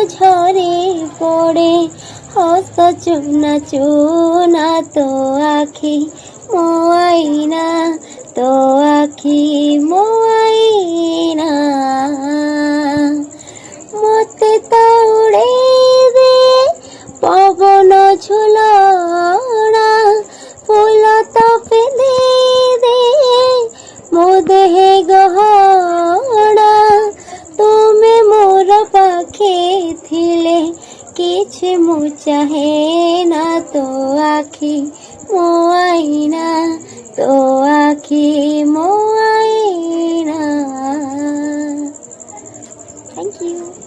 ঝরে পড়ে হস্ত চুনা চুনা তো আখি মোয়াইনা তো আখি মোয়াইনা মতে তো উড়ে দে পবন ঝুলনা ফুল তো পিঁধে দে ମୋ ଦେହେ ଗହଣା ତୁମେ ମୋର ପାଖେ ଥିଲେ କିଛି ମୁଁ ଚାହେଁ ନା ତୋ ଆଖି ମୋ ଆଇନା ତୋ ଆଖି ମୋ ଆଇନା। Thank you.